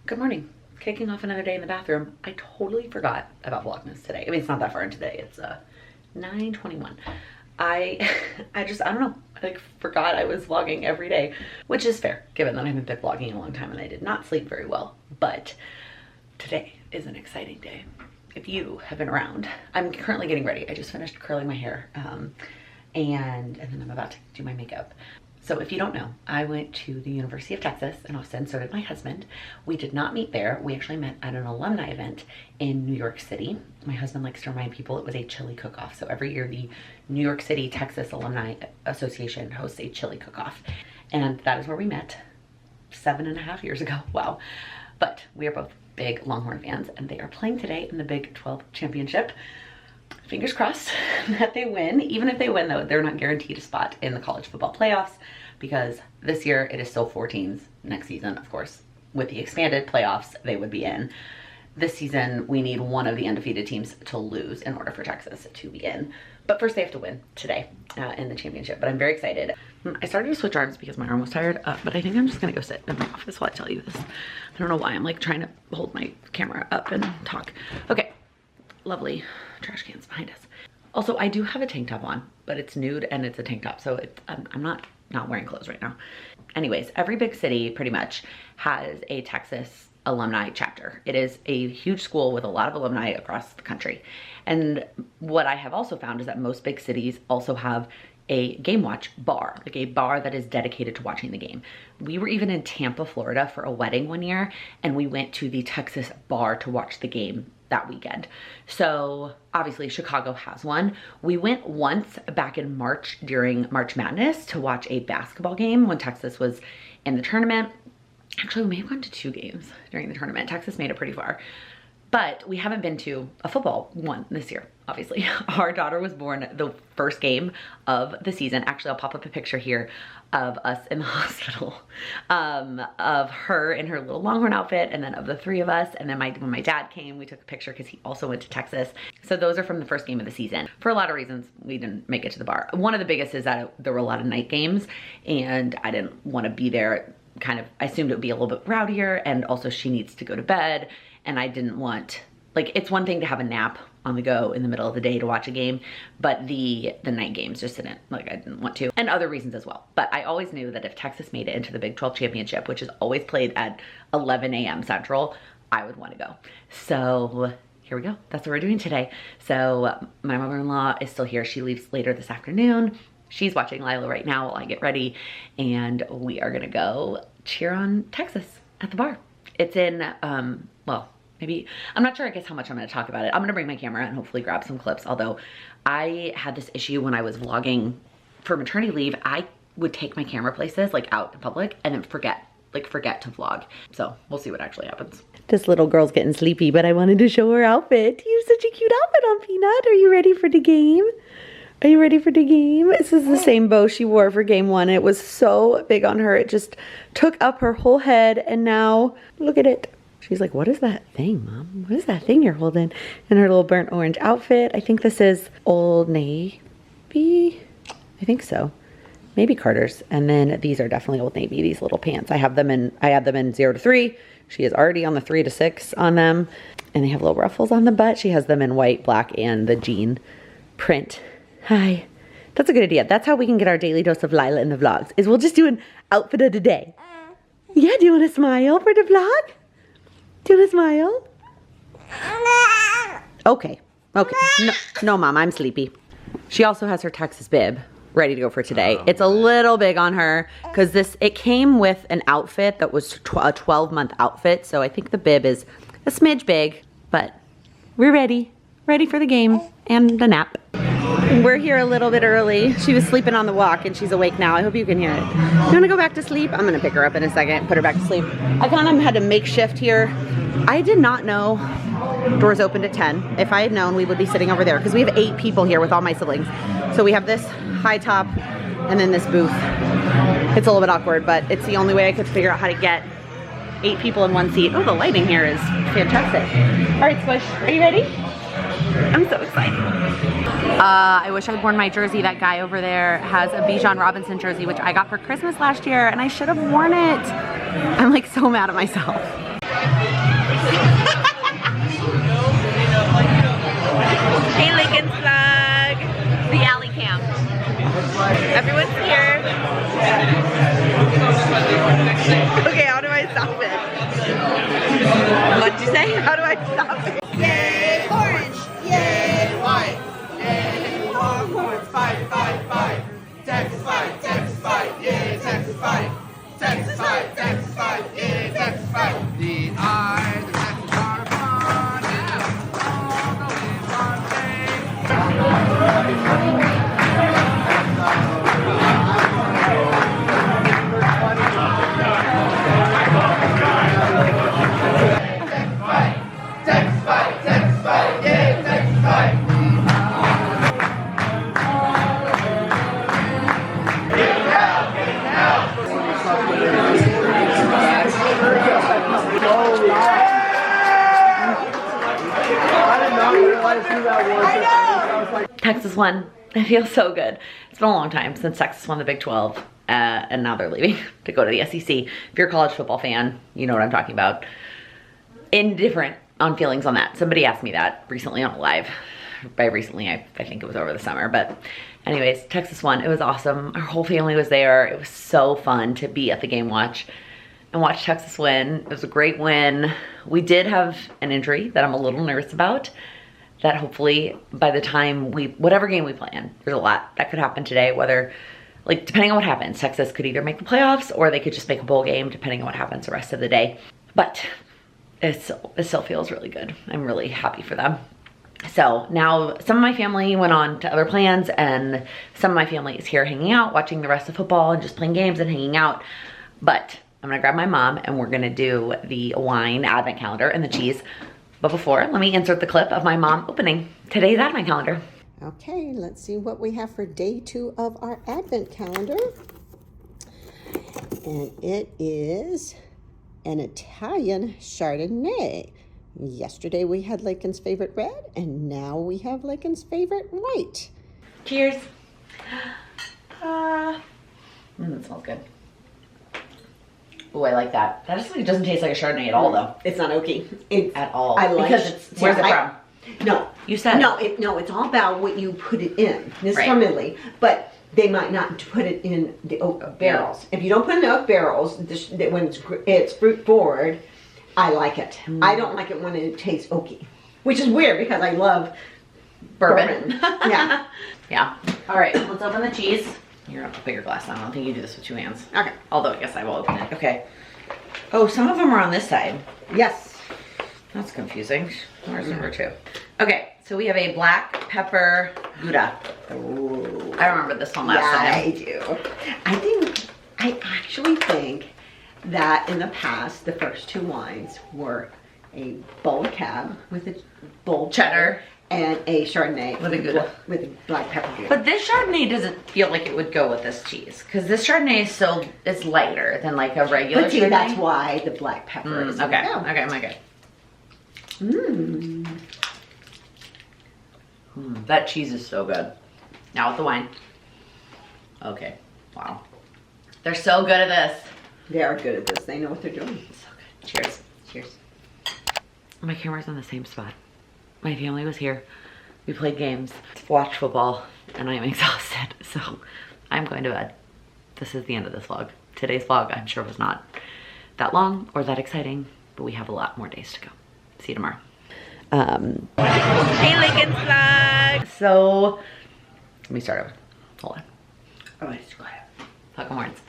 Good morning. Kicking off another day in the bathroom. I totally forgot about Vlogmas today. I mean, it's not that far into today. It's 9:21. I don't know. I like forgot I was vlogging every day, which is fair given that I haven't been vlogging in a long time and I did not sleep very well. But today is an exciting day. If you have been around, I'm currently getting ready. I just finished curling my hair and then I'm about to do my makeup. So if you don't know, I went to the University of Texas in Austin, so did my husband. We did not meet there. We actually met at an alumni event in New York City. My husband likes to remind people it was a chili cook-off. So every year the New York City Texas Alumni Association hosts a chili cook-off. And that is where we met 7.5 years ago. Wow. But we are both big Longhorn fans and they are playing today in the Big 12 championship. Fingers crossed that they win. Even if they win though, they're not guaranteed a spot in the college football playoffs because this year it is still 4 teams. Next season, of course, with the expanded playoffs, they would be in. This season, we need one of the undefeated teams to lose in order for Texas to be in. But first they have to win today in the championship, but I'm very excited. I started to switch arms because my arm was tired, but I think I'm just gonna go sit in my office while I tell you this. I don't know why I'm like trying to hold my camera up and talk. Okay, lovely trash cans behind us. Also, I do have a tank top on, but it's nude and it's a tank top, so I'm not wearing clothes right now. Anyways, every big city pretty much has a Texas alumni chapter. It is a huge school with a lot of alumni across the country. And what I have also found is that most big cities also have a game watch bar, like a bar that is dedicated to watching the game. We were even in Tampa, Florida for a wedding one year, and we went to the Texas bar to watch the game that weekend. So obviously Chicago has one. We went once back in March during March Madness to watch a basketball game when Texas was in the tournament. Actually, we may have gone to 2 games during the tournament. Texas made it pretty far. But we haven't been to a football one this year, obviously. Our daughter was born the first game of the season. Actually, I'll pop up a picture here of us in the hospital, of her in her little Longhorn outfit, and then of the 3 of us. And then when my dad came, we took a picture because he also went to Texas. So those are from the first game of the season. For a lot of reasons, we didn't make it to the bar. One of the biggest is that there were a lot of night games, and I didn't want to be there. I assumed it would be a little bit rowdier, and also she needs to go to bed. And I didn't want, like, it's one thing to have a nap on the go in the middle of the day to watch a game, but the night games just didn't, like, I didn't want to, and other reasons as well. But I always knew that if Texas made it into the Big 12 championship, which is always played at 11 a.m. Central, I would want to go. So here we go. That's what we're doing today. So my mother-in-law is still here. She leaves later this afternoon. She's watching Lyla right now while I get ready, and we are gonna go cheer on Texas at the bar. It's in, well, maybe, I'm not sure, I guess, how much I'm gonna talk about it. I'm gonna bring my camera and hopefully grab some clips, although I had this issue when I was vlogging for maternity leave. I would take my camera places, like out in public, and then forget to vlog. So we'll see what actually happens. This little girl's getting sleepy, but I wanted to show her outfit. You have such a cute outfit on, Peanut. Are you ready for the game? Are you ready for the game? This is the same bow she wore for game 1. It was so big on her. It just took up her whole head, and now look at it. She's like, what is that thing, Mom? What is that thing you're holding? In her little burnt orange outfit. I think this is Old Navy. I think so. Maybe Carter's. And then these are definitely Old Navy, these little pants. I had them in 0 to 3. She is already on the 3 to 6 on them. And they have little ruffles on the butt. She has them in white, black, and the jean print. Hi. That's a good idea. That's how we can get our daily dose of Lyla in the vlogs, is we'll just do an outfit of the day. Yeah, do you want to smile for the vlog? Do you want to smile? Okay. Okay. No, Mom, I'm sleepy. She also has her Texas bib ready to go for today. It's a little big on her because it came with an outfit that was a 12-month outfit. So I think the bib is a smidge big, but we're ready. Ready for the game and the nap. We're here a little bit early. She was sleeping on the walk and she's awake now. I hope you can hear it. You wanna go back to sleep? I'm gonna pick her up in a second, put her back to sleep. I kind of had to make shift here. I did not know doors opened at 10. If I had known, we would be sitting over there because we have 8 people here with all my siblings. So we have this high top and then this booth. It's a little bit awkward, but it's the only way I could figure out how to get 8 people in one seat. Oh, the lighting here is fantastic. All right, Squish, are you ready? I'm so excited. I wish I'd worn my jersey. That guy over there has a Bijan Robinson jersey, which I got for Christmas last year, and I should have worn it. I'm like so mad at myself. What'd you say? How do I stop it? Yay, orange! Yay, white! Yay, Longhorns! Fight, fight, fight! Texas fight! Texas fight! Yay, Texas fight! Texas fight! Texas fight! Yay, Texas fight! The eyes of Texas are upon us. All the winds are Texas fight! Texas fight! Yay, Texas fight! Texas won. I feel so good. It's been a long time since Texas won the Big 12, and now they're leaving to go to the SEC. If you're a college football fan, you know what I'm talking about. Indifferent on feelings on that. Somebody asked me that recently on a live. By recently, I think it was over the summer, but anyways, Texas won. It was awesome. Our whole family was there. It was so fun to be at the game watch and watch Texas win. It was a great win. We did have an injury that I'm a little nervous about, that hopefully by the time whatever game we play in, there's a lot that could happen today, whether, like, depending on what happens, Texas could either make the playoffs or they could just make a bowl game, depending on what happens the rest of the day. But it still feels really good. I'm really happy for them. So now some of my family went on to other plans, and some of my family is here hanging out, watching the rest of football and just playing games and hanging out. But I'm gonna grab my mom and we're gonna do the wine advent calendar and the cheese. But before, let me insert the clip of my mom opening today's advent calendar. Okay, let's see what we have for day 2 of our advent calendar. And it is an Italian Chardonnay. Yesterday we had Laken's favorite red, and now we have Laken's favorite white. Cheers. That smells good. Oh, I like that. That just doesn't taste like a Chardonnay at all, though. It's not oaky. At all. I like because it. Where's it from? No. You said. No, it's all about what you put it in. This Right. is from Italy, but they might not put it in the oak barrels. If you don't put it in the oak barrels, when it's fruit forward, I like it. I don't like it when it tastes oaky, which is weird because I love bourbon. Yeah. Yeah. All right, let's open the cheese. You're up a bigger glass now. I don't think you do this with 2 hands. Okay. Although I guess I will open it. Okay. Oh, some of them are on this side. Yes. That's confusing. Where's number 2? Okay, so we have a black pepper Gouda. Ooh. I remember this one last Yeah, time. I do. I actually think that in the past, the first 2 wines were a bold cab with a bold Cheddar. and a Chardonnay With a Gouda. With a black pepper Gouda. But this Chardonnay doesn't feel like it would go with this cheese, because this Chardonnay is it's lighter than like a regular But see, Chardonnay. that's why the black pepper is Okay, no. okay, my good. That cheese is so good. Now with the wine. Okay, wow. They're so good at this. They are good at this. They know what they're doing. So good. Cheers. Cheers. My camera's in the same spot. My family was here. We played games, watched football, and I'm exhausted. So I'm going to bed. This is the end of this vlog. Today's vlog, I'm sure, was not that long or that exciting, but we have a lot more days to go. See you tomorrow. Hey, Laken's vlog. So let me start over. Hold on. Oh, it's quiet. Fucking words.